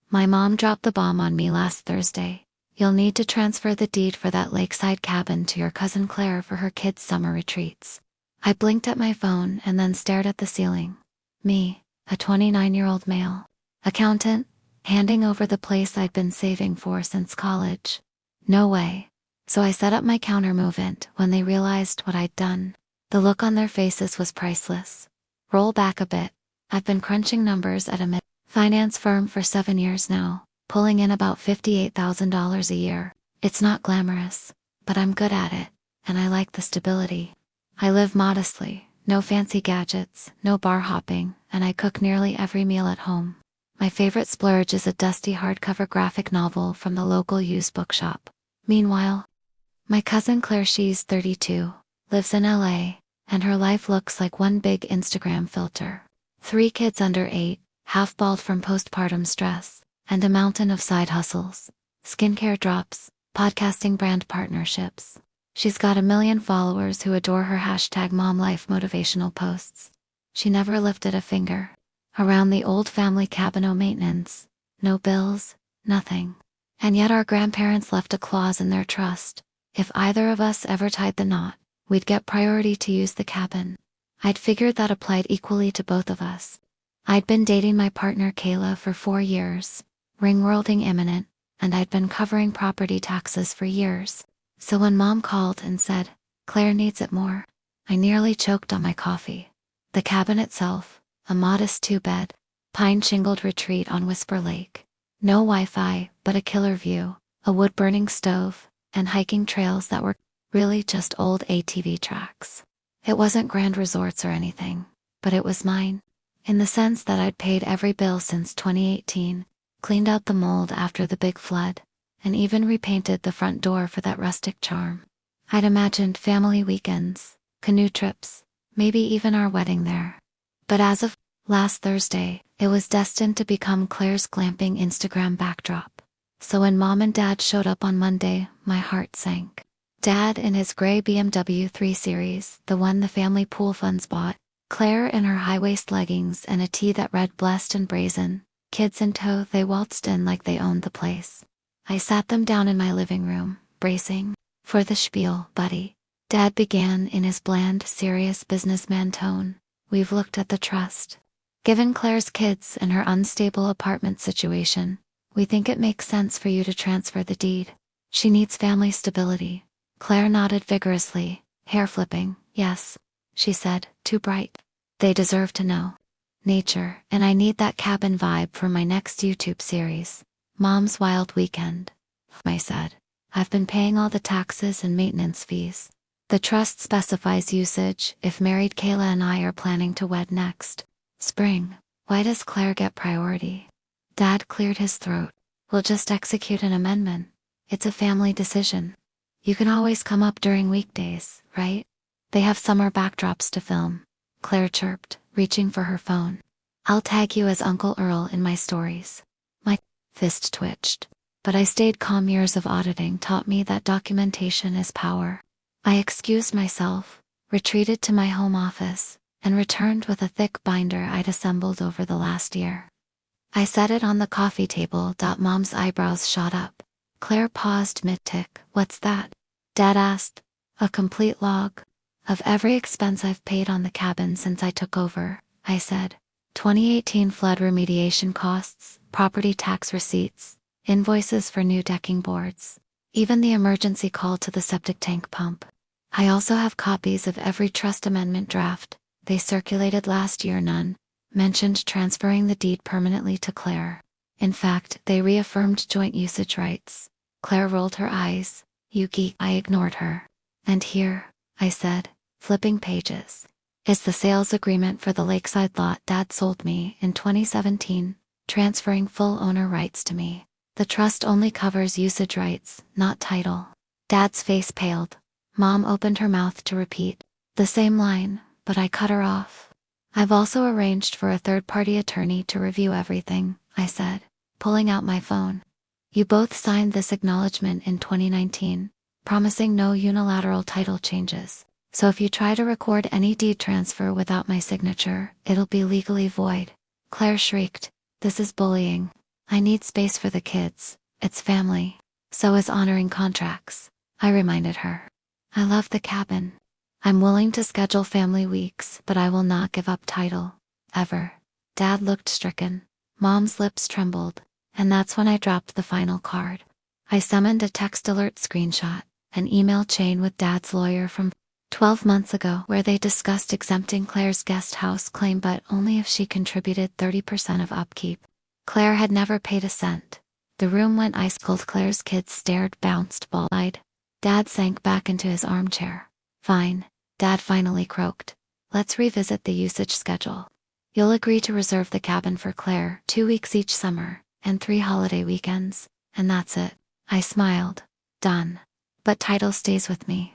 My mom dropped the bomb on me last Thursday. You'll need to transfer the deed for that lakeside cabin to your cousin Claire for her kids' summer retreats. I blinked at my phone and then stared at the ceiling. Me, a 29-year-old male accountant, handing over the place I'd been saving for since college. No way. So I set up my counter movement when they realized what I'd done. The look on their faces was priceless. Roll back a bit. I've been crunching numbers at a mid-finance firm for 7 years now, pulling in about $58,000 a year. It's not glamorous, but I'm good at it, and I like the stability. I live modestly, no fancy gadgets, no bar hopping, and I cook nearly every meal at home. My favorite splurge is a dusty hardcover graphic novel from the local used bookshop. Meanwhile, my cousin Claire, she's 32, lives in LA, and her life looks like one big Instagram filter. 3 kids under 8, half bald from postpartum stress, and a mountain of side hustles, skincare drops, podcasting brand partnerships. She's got 1 million followers who adore her #MomLife motivational posts. She never lifted a finger. Around the old family cabin, no maintenance, no bills, nothing. And yet our grandparents left a clause in their trust. If either of us ever tied the knot, we'd get priority to use the cabin. I'd figured that applied equally to both of us. I'd been dating my partner Kayla for 4 years, ring-worlding imminent, and I'd been covering property taxes for years. So when Mom called and said, "Claire needs it more," I nearly choked on my coffee. The cabin itself, a modest 2-bed, pine-shingled retreat on Whisper Lake. No Wi-Fi, but a killer view, a wood-burning stove, and hiking trails that were really just old ATV tracks. It wasn't grand resorts or anything, but it was mine. In the sense that I'd paid every bill since 2018, cleaned out the mold after the big flood, and even repainted the front door for that rustic charm. I'd imagined family weekends, canoe trips, maybe even our wedding there. But as of last Thursday, it was destined to become Claire's glamping Instagram backdrop. So when Mom and Dad showed up on Monday, my heart sank. Dad in his gray BMW 3 Series, the one the family pool funds bought, Claire in her high-waist leggings and a tee that read "Blessed and Brazen," kids in tow. They waltzed in like they owned the place. I sat them down in my living room, bracing for the spiel. "Buddy," Dad began in his bland, serious businessman tone, "we've looked at the trust. Given Claire's kids and her unstable apartment situation, we think it makes sense for you to transfer the deed. She needs family stability." Claire nodded vigorously, hair flipping. "Yes," she said, "too bright. They deserve to know. Nature, and I need that cabin vibe for my next YouTube series, Mom's Wild Weekend." I said, "I've been paying all the taxes and maintenance fees. The trust specifies usage if married Kayla and I are planning to wed next spring. Why does Claire get priority?" Dad cleared his throat. "We'll just execute an amendment. It's a family decision. You can always come up during weekdays, right? They have summer backdrops to film," Claire chirped, reaching for her phone. "I'll tag you as Uncle Earl in my stories." My fist twitched, but I stayed calm. Years of auditing taught me that documentation is power. I excused myself, retreated to my home office, and returned with a thick binder I'd assembled over the last year. I set it on the coffee table. Mom's eyebrows shot up. Claire paused mid-tick. "What's that?" Dad asked. "A complete log of every expense I've paid on the cabin since I took over," I said. 2018 flood remediation costs, property tax receipts, invoices for new decking boards, even the emergency call to the septic tank pump. I also have copies of every trust amendment draft. They circulated last year. None mentioned transferring the deed permanently to Claire. In fact, they reaffirmed joint usage rights. Claire rolled her eyes. "You geek." I ignored her. "And here," I said, flipping pages, "is the sales agreement for the lakeside lot Dad sold me in 2017, transferring full owner rights to me. The trust only covers usage rights, not title." Dad's face paled. Mom opened her mouth to repeat the same line, but I cut her off. "I've also arranged for a third-party attorney to review everything," I said, pulling out my phone. "You both signed this acknowledgement in 2019, promising no unilateral title changes. So if you try to record any deed transfer without my signature, it'll be legally void." Claire shrieked, "This is bullying." I need space for the kids. It's family. So is honoring contracts. I reminded her. I love the cabin. I'm willing to schedule family weeks, but I will not give up title. Ever. Dad looked stricken. Mom's lips trembled. And that's when I dropped the final card. I summoned a text alert screenshot, an email chain with Dad's lawyer from 12 months ago where they discussed exempting Claire's guest house claim but only if she contributed 30% of upkeep. Claire had never paid a cent. The room went ice cold. Claire's kids stared, bounced ball-eyed. Dad sank back into his armchair. Fine, Dad finally croaked. Let's revisit the usage schedule. You'll agree to reserve the cabin for Claire 2 weeks each summer, and 3 holiday weekends, and that's it. I smiled. Done. But title stays with me.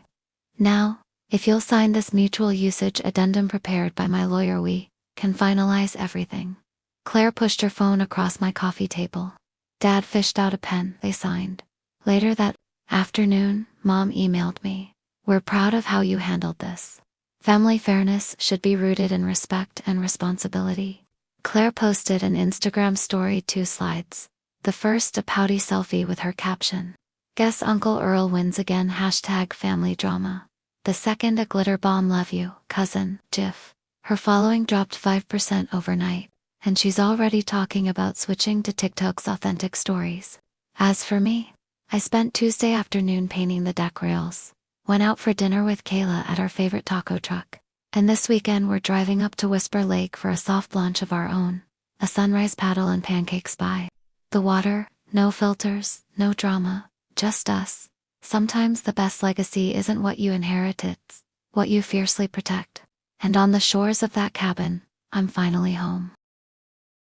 Now, if you'll sign this mutual usage addendum prepared by my lawyer, we can finalize everything. Claire pushed her phone across my coffee table. Dad fished out a pen. They signed. Later that afternoon, Mom emailed me. We're proud of how you handled this. Family fairness should be rooted in respect and responsibility. Claire posted an Instagram story, 2 slides. The first, a pouty selfie with her caption, "Guess Uncle Earl wins again, #family drama." The second, a glitter bomb, "Love you, cousin," gif. Her following dropped 5% overnight, and she's already talking about switching to TikTok's authentic stories. As for me, I spent Tuesday afternoon painting the deck rails, went out for dinner with Kayla at our favorite taco truck, and this weekend we're driving up to Whisper Lake for a soft launch of our own, a sunrise paddle and pancakes by the water, no filters, no drama, just us. Sometimes the best legacy isn't what you inherit, it's what you fiercely protect. And on the shores of that cabin, I'm finally home.